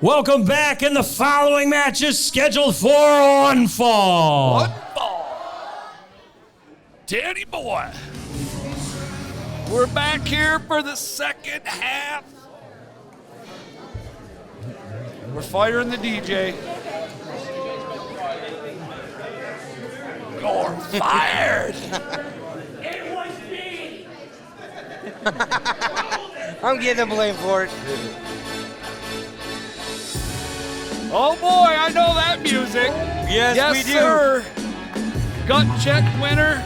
Welcome back, and the following match is scheduled for one fall. One fall. Danny boy. We're back here for the second half. We're firing the DJ. You're fired. It was me. I'm getting the blame for it. Oh boy, I know that music. Yes, we do. Sir. Gut check winner.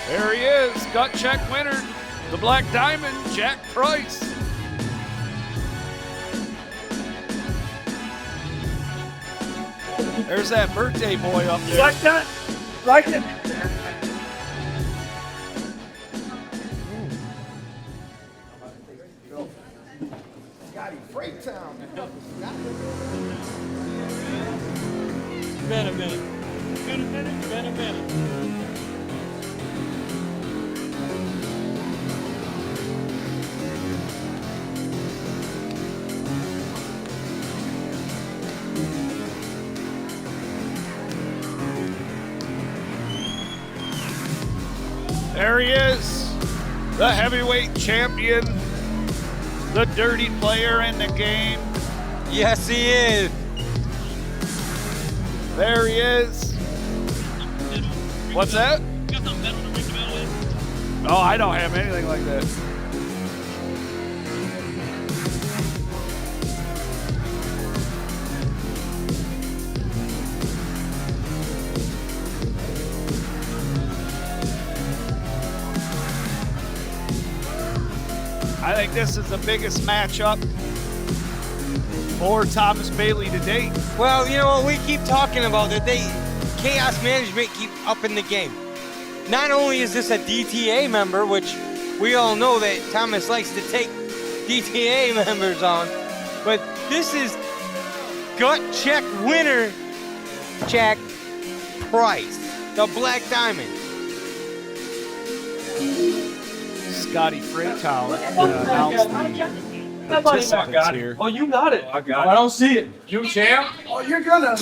There he is, gut check winner, the Black Diamond, Jack Price. There's that birthday boy up there. Like that? Like it? Been a minute. There he is, the heavyweight champion, the dirty player in the game. Yes, he is. There he is. What's that? Oh, I don't have anything like that. I think this is the biggest matchup for Thomas Bailey to date. Well, you know what? We keep talking about that. KAOS management keep upping the game. Not only is this a DTA member, which we all know that Thomas likes to take DTA members on, but this is gut check winner, Jack Price, the Black Diamond. Scotty Freytown announced the participants here. Oh, you got it. I got it. I don't see it. You champ? Oh, you're gonna.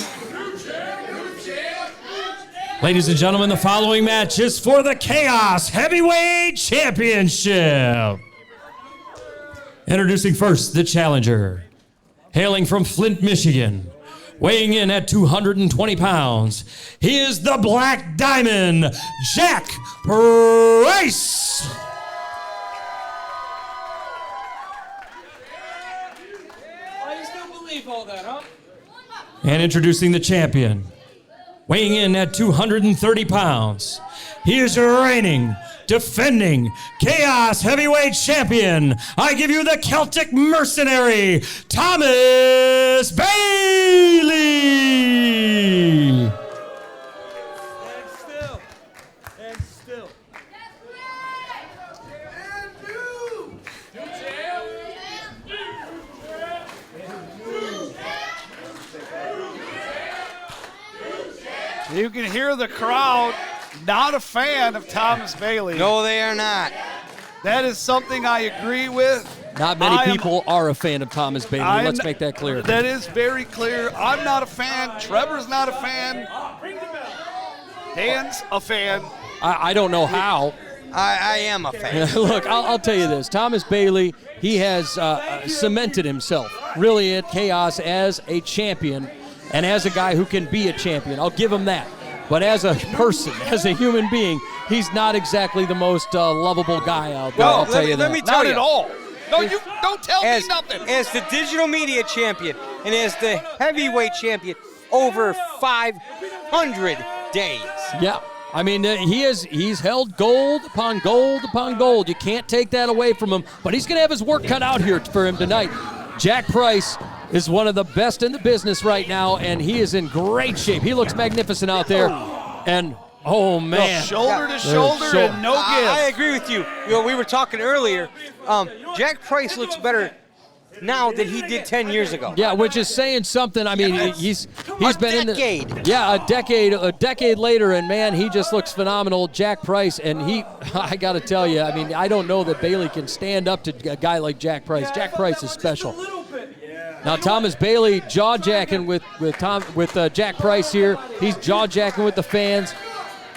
Ladies and gentlemen, the following match is for the KAOS Heavyweight Championship. Introducing first the challenger. Hailing from Flint, Michigan. Weighing in at 220 pounds. He is the Black Diamond, Jack Price. All that, huh? And introducing the champion, weighing in at 230 pounds, he is your reigning, defending KAOS Heavyweight Champion. I give you the Celtic Mercenary, Thomas Bailey. And still. You can hear the crowd not a fan of Thomas Bailey. No, they are not. That is something I agree with. Not many people are a fan of Thomas Bailey. Let's make that clear. That is very clear. I'm not a fan. Trevor's not a fan. Dan's a fan. I don't know how. I am a fan. Look, I'll tell you this. Thomas Bailey, he has cemented himself really at KAOS as a champion and as a guy who can be a champion. I'll give him that. But as a person, as a human being, he's not exactly the most lovable guy out there. I'll tell you that. Let me tell Not you. at all. No, you don't tell me As, nothing. as the digital media champion and as the heavyweight champion, over 500 days. Yeah. I mean, he's held gold upon gold upon gold. You can't take that away from him, but he's going to have his work cut out here for him tonight. Jack Price is one of the best in the business right now, and he is in great shape. He looks magnificent out there. And, oh, man. Shoulder to shoulder and no give. I agree with you. You know, we were talking earlier. Jack Price looks better now than he did 10 years ago. Yeah, which is saying something. I mean, he's been in a decade later, and man, he just looks phenomenal. Jack Price, and I got to tell you, I mean, I don't know that Bailey can stand up to a guy like Jack Price. Jack Price is special. Now Thomas Bailey jaw-jacking with Jack Price here. He's jaw-jacking with the fans.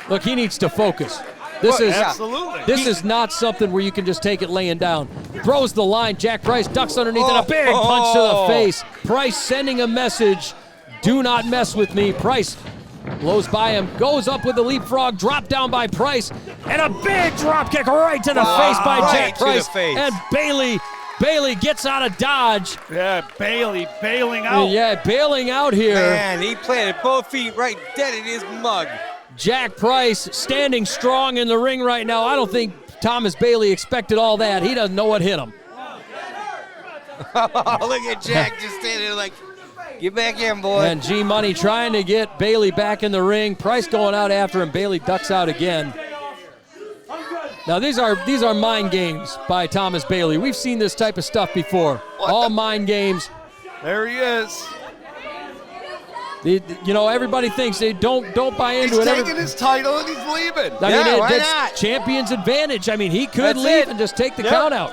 Look, he needs to focus. This is not something where you can just take it laying down. Throws the line. Jack Price ducks underneath and a big punch to the face. Price sending a message. Do not mess with me. Price blows by him, goes up with the leapfrog, drop down by Price, and a big drop kick right to the face by Jack Price. And Bailey gets out of dodge. Yeah, Bailey bailing out. Yeah, bailing out here. Man, he planted both feet right dead in his mug. Jack Price standing strong in the ring right now. I don't think Thomas Bailey expected all that. He doesn't know what hit him. Look at Jack just standing there like, get back in, boy. And G-Money trying to get Bailey back in the ring. Price going out after him. Bailey ducks out again. Now, these are mind games by Thomas Bailey. We've seen this type of stuff before. All mind games. There he is. Everybody thinks they don't buy into it. He's taking his title and he's leaving. I mean, why that's not? champion's advantage. I mean, he could leave and just take the count out.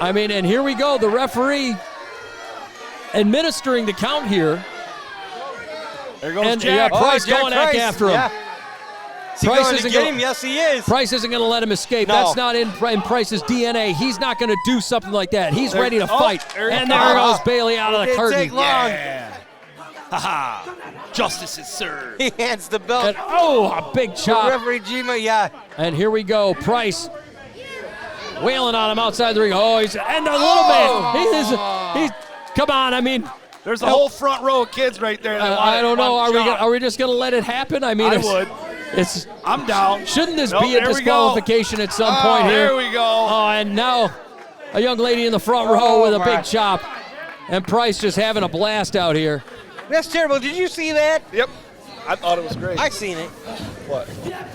I mean, and here we go. The referee administering the count here. There goes And Jack. Price going back after him. Yeah. Is he going to get him? Yes, he is. Price isn't going to let him escape. No. That's not in Price's DNA. He's not going to do something like that. He's ready to fight. And there goes Bailey out of the Didn't curtain. take long. Yeah. Ha-ha. Justice is served. He hands the belt. And, a big chop. Referee Jima, yeah. And here we go. Price wailing on him outside the ring. Oh, and the little man. He's come on. I mean, There's a whole front row of kids right there. That I don't know. Are we just going to let it happen? I mean, I would. I'm down. Shouldn't this be a disqualification at some point here? There we go. Oh, and now a young lady in the front row with a big chop. And Price just having a blast out here. That's terrible. Did you see that? Yep. I thought it was great. I seen it. What?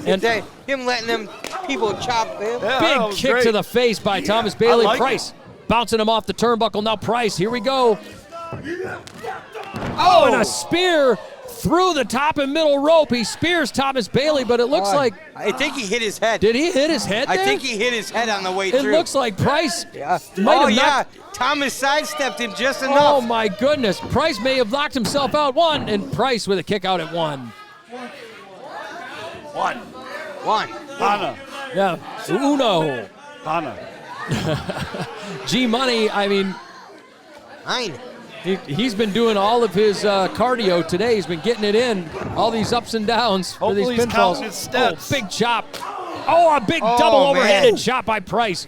And Him letting them people chop him. Yeah, that big was kick great. to the face by Thomas Bailey. I like Price bouncing him off the turnbuckle. Now Price, here we go. Oh, and a spear through the top and middle rope. He spears Thomas Bailey, but it looks like... I think he hit his head. Did he hit his head I there? think he hit his head on the way It through. looks like Price might have Thomas sidestepped him just enough. Oh, my goodness. Price may have knocked himself out. And Price with a kick out at one. One. Hana. Yeah. Uno. Hana. G-Money, I mean... Nine. He's been doing all of his cardio today. He's been getting it in, all these ups and downs for these Hopefully he's pinfalls. counting his steps. Oh, big chop. Oh, a big double overhanded chop by Price.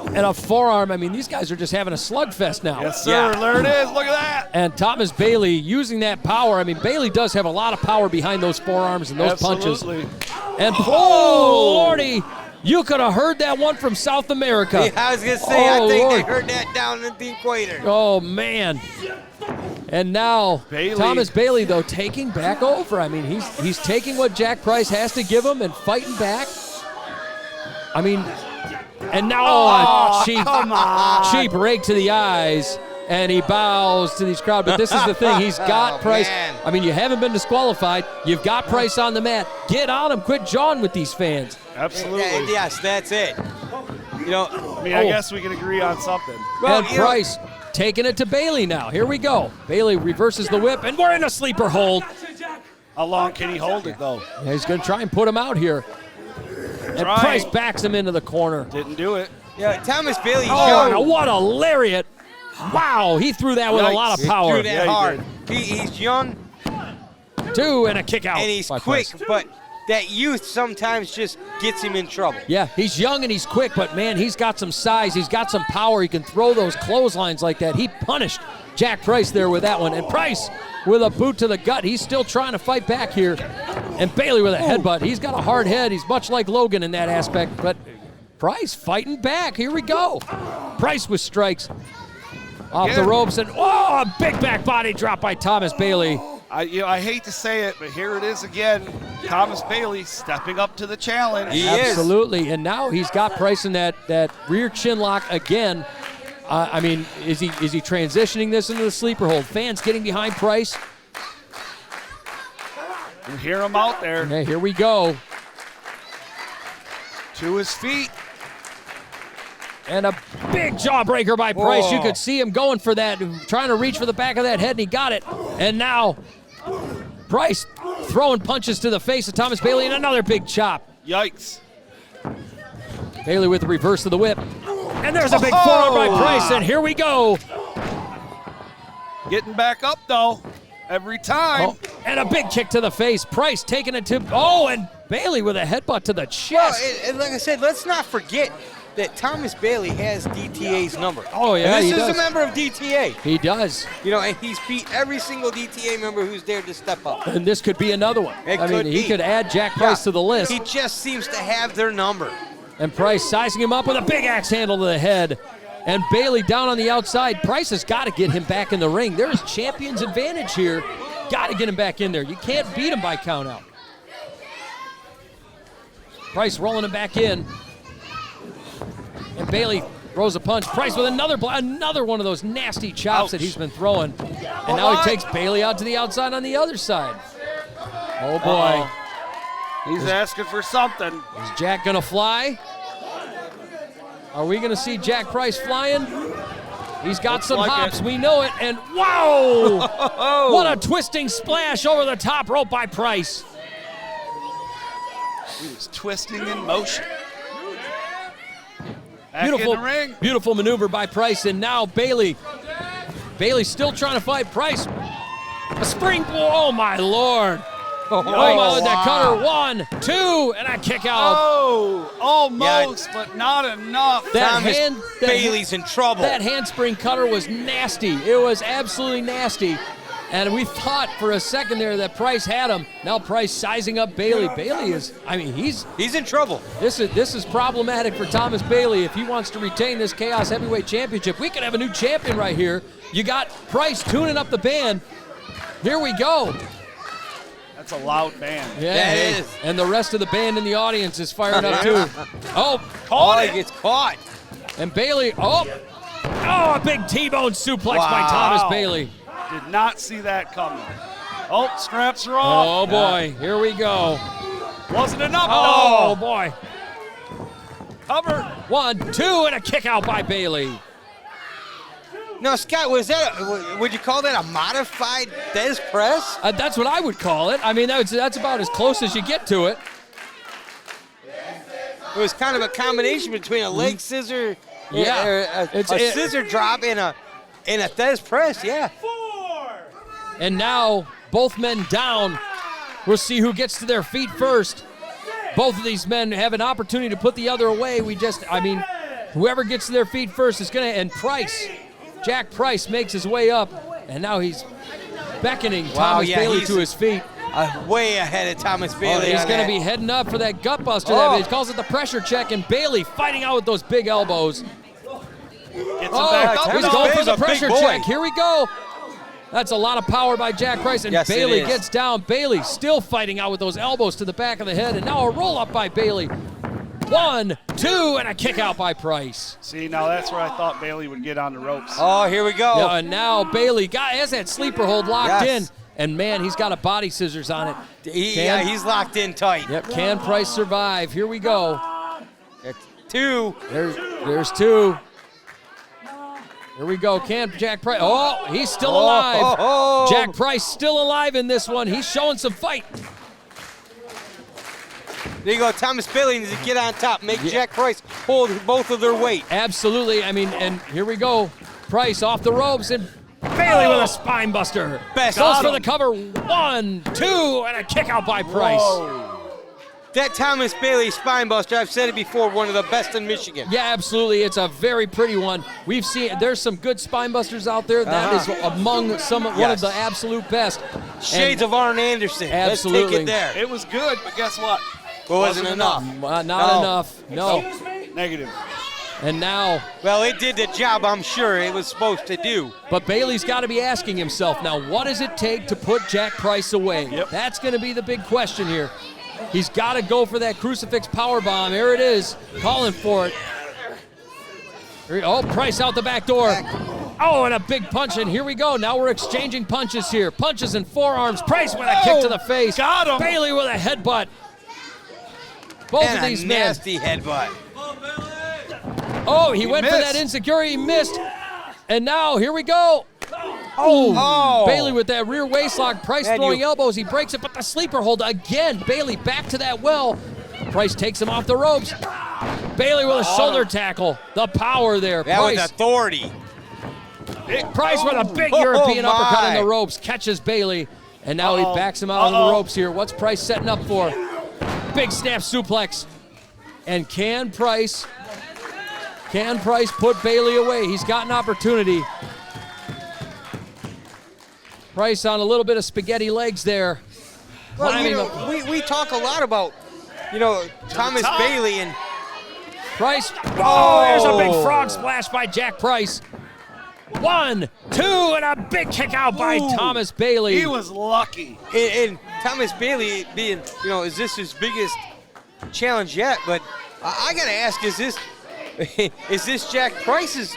And a forearm. I mean, these guys are just having a slugfest now. Yes, sir. There it is. Look at that. And Thomas Bailey using that power. I mean, Bailey does have a lot of power behind those forearms and those punches. And, Lordy, you could have heard that one from South America. Yeah, I was going to say, I think Lord. they heard that down at the equator. Oh, man. And now Bailey. Thomas Bailey, though, taking back over. I mean, he's taking what Jack Price has to give him and fighting back. I mean, and now cheap rake to the eyes, and he bows to these crowd. But this is the thing. He's got Price. Man. I mean, you haven't been disqualified. You've got Price on the mat. Get on him. Quit jawing with these fans. Absolutely. Yes, that's it. You know, I mean, I guess we can agree on something. well, And Price taking it to Bailey now. Here we go. Bailey reverses the whip, and we're in a sleeper hold. How long can he hold it, though? Yeah, he's going to try and put him out here. And Trying. Price backs him into the corner. Didn't do it. yeah, Thomas Bailey Oh, young. what a lariat. Wow, he threw that with a lot of He power. threw that Yeah, he hard. He's young Two, and a kick out. and he's by quick, Price. but that youth sometimes just gets him in trouble. Yeah, he's young and he's quick, but man, he's got some size. He's got some power. He can throw those clotheslines like that. He punished Jack Price there with that one. And Price with a boot to the gut. He's still trying to fight back here. And Bailey with a headbutt. He's got a hard head. He's much like Logan in that aspect. But Price fighting back. Here we go. Price with strikes off the ropes. And, a big back body drop by Thomas Bailey. I hate to say it, but here it is again. Thomas Bailey stepping up to the challenge. He Absolutely. And now he's got Price in that rear chin lock again. I mean, is he transitioning this into the sleeper hold? Fans getting behind Price. You hear him out there. Okay, here we go. To his feet. And a big jawbreaker by Price. Whoa. You could see him going for that, trying to reach for the back of that head, and he got it. And now Price throwing punches to the face of Thomas Bailey, and another big chop. Yikes. Bailey with the reverse of the whip. And there's a big forearm by Price, and here we go. Getting back up, though, every time. And a big kick to the face. Price taking it to, and Bailey with a headbutt to the chest. And like I said, let's not forget that Thomas Bailey has DTA's number. Oh, yeah, and he this is does. a member of DTA. He does. You know, and he's beat every single DTA member who's dared to step up. And this could be another one. It I mean, could he be. could add Jack Price to the list. He just seems to have their number. And Price sizing him up with a big axe handle to the head. And Bailey down on the outside. Price has got to get him back in the ring. There's champion's advantage here. Got to get him back in there. You can't beat him by count out. Price rolling him back in. And Bailey throws a punch. Price with another one of those nasty chops that he's been throwing. And now he takes Bailey out to the outside on the other side. Oh, boy. He's asking for something. Is Jack gonna fly? Are we gonna see Jack Price flying? He's got some like hops, it. we know it, and wow! What a twisting splash over the top rope by Price. He was twisting in motion. Back Beautiful, in the ring. beautiful maneuver by Price, and now Bailey. Bailey's still trying to fight Price. A springboard, oh my Lord. Oh, my, that cutter, 1, 2, and a kick out. Oh, almost, but not enough. Bailey's in trouble. That handspring cutter was nasty. It was absolutely nasty. And we thought for a second there that Price had him. Now Price sizing up Bailey. Bailey is, I mean, he's in trouble. This is problematic for Thomas Bailey if he wants to retain this KAOS Heavyweight Championship. We could have a new champion right here. You got Price tuning up the band. Here we go. That's a loud band. Yeah, That hey, is. and the rest of the band in the audience is fired up too. He gets caught. And Bailey, a big T-bone suplex by Thomas Bailey. Did not see that coming. Oh, straps are off. Oh boy, here we go. Wasn't enough, Oh though. boy. Cover. 1, 2, and a kick out by Bailey. Now, Scott, would you call that a modified Des press? That's what I would call it. I mean, that's about as close as you get to it. It was kind of a combination between a leg scissor, Yeah. a scissor drop, and a Des press. Yeah. And now both men down. We'll see who gets to their feet first. Both of these men have an opportunity to put the other away. Whoever gets to their feet first is going to, and Price, Jack Price makes his way up, and now he's beckoning Thomas Bailey to his feet. Way ahead of Thomas Bailey. He's going to be heading up for that gut buster. He calls it the pressure check, and Bailey fighting out with those big elbows. Gets him back up. He's though. going for Bailey's the a big pressure boy. check. Here we go. That's a lot of power by Jack Price, and Yes, it Bailey is. gets down. Bailey still fighting out with those elbows to the back of the head, and now a roll-up by Bailey. 1, 2, and a kick out by Price. See, now that's where I thought Bailey would get on the ropes. Oh, here we go. Yeah, and now Bailey has that sleeper hold locked Yes. in, and man, he's got a body scissors on it. He's locked in tight. Yep, can Price survive? Here we go. That's 2. There's 2. Here we go. Can Jack Price? Oh, he's still alive. Jack Price still alive in this one. He's showing some fight. There you go. Thomas Bailey needs to get on top. Make Jack Price hold both of their weight. Absolutely. I mean, and here we go. Price off the ropes, and Bailey with a spine buster. Best Goes on for him. the cover. 1, 2, and a kick out by Price. Whoa. that Thomas Bailey spinebuster, I've said it before, one of the best in Michigan. Yeah, absolutely. It's a very pretty one. We've seen there's some good spinebusters out there. That is among one of the absolute best. Shades of Arn Anderson. Absolutely. Let's take it there. It was good, but guess what? It wasn't enough. Not enough. No. Negative. And now, Well, it did the job I'm sure it was supposed to do. but Bailey's got to be asking himself now, what does it take to put Jack Price away? Yep. That's going to be the big question here. He's got to go for that crucifix power bomb. Here it is, calling for it. Oh, Price out the back door. Oh, and a big punch, and here we go. Now we're exchanging punches here. Punches and forearms. Price with a kick to the face. Got him. Bailey with a headbutt. Both And of these a men. nasty headbutt. Oh, he went for missed. that insecurity. He missed. And now, here we go. Oh, Bailey with that rear waist lock. Price And throwing you- elbows. He breaks it, but the sleeper hold again. Bailey back to that well. Price takes him off the ropes. Bailey with a shoulder tackle. The power there. That was Price, authority. Price with a big Oh, European uppercut my. in the ropes. Catches Bailey. And now he backs him out on the ropes here. What's Price setting up for? Big snap suplex. And can Price put Bailey away? He's got an opportunity. Price on a little bit of spaghetti legs there. Well, Climbing you know, we talk a lot about, Thomas top. Bailey and Price. Oh, there's a big frog splash by Jack Price. 1, 2, and a big kick out by Thomas Bailey. He was lucky. and Thomas Bailey being, is this his biggest challenge yet? But I gotta ask, is this Jack Price's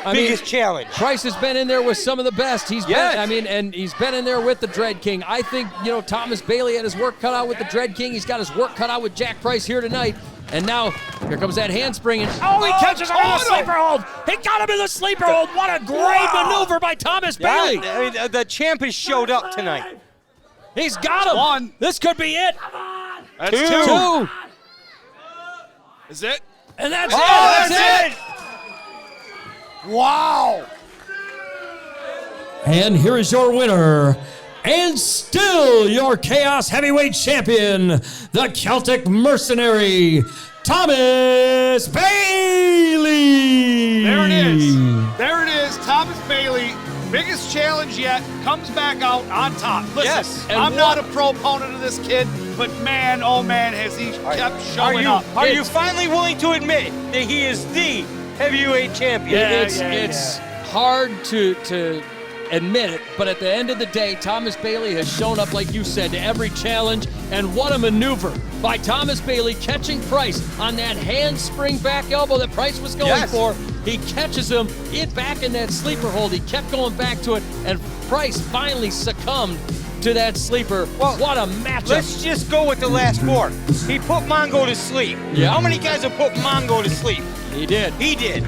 biggest challenge? Price has been in there with some of the best. He's Yes. been, and he's been in there with the Dread King. I think, Thomas Bailey had his work cut out with the Dread King. He's got his work cut out with Jack Price here tonight. And now, here comes that handspring. And, he catches him in the sleeper hold. He got him in the sleeper hold. What a great maneuver by Thomas Bailey. I mean, the champ has showed up tonight. He's got him. One. This could be it. That's Two. Two. Is it? And that's Oh, it. That's it. Wow. And here is your winner, and still your Chaos Heavyweight Champion, the Celtic Mercenary, Thomas Bailey. There it is. There it is. Thomas Bailey, biggest challenge yet, comes back out on top. Listen, Yes. And I'm not a proponent of this kid, but man, oh man, has he kept showing up. Are you finally willing to admit that he is the heavyweight champion? It's hard to admit it, but at the end of the day, Thomas Bailey has shown up, like you said, to every challenge, and what a maneuver by Thomas Bailey catching Price on that handspring back elbow that Price was going for. He catches him back in that sleeper hold. He kept going back to it, and Price finally succumbed to that sleeper. Well, what a matchup. Let's just go with the last four. He put Mongo to sleep. Yeah. How many guys have put Mongo to sleep? He did. He did.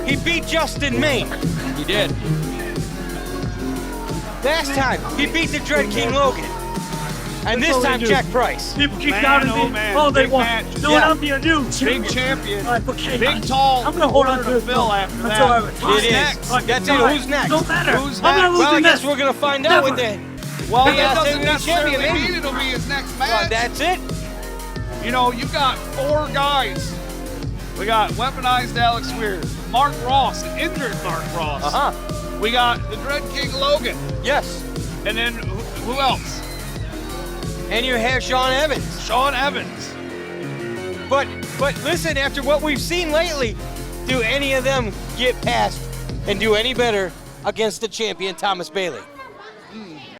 He beat Justin Maine. He did. Last time, he beat the Dread King Logan. And this time, Jack Price. People keep Man, doubting oh me man, all they big want. match. No, Yeah. I'm your new Big champion. Okay, Big, tall. I'm gonna hold on order to this Phil belt after until I that. retire. Who's It is. next? Like, That's it. die. Who's next? Don't matter. Who's I'm not next? losing Well, I guess this. we're going to find out with Never. that. Well, He that has to doesn't be necessarily champion, mean maybe. it'll be his next Well, match. that's it. You've got 4 guys. We got weaponized Alex Weir, Mark Ross, an injured Mark Ross. Uh-huh. We got the Dread King Logan. Yes. And then who else? And you have Sean Evans. Sean Evans. But listen, after what we've seen lately, do any of them get past and do any better against the champion, Thomas Bailey?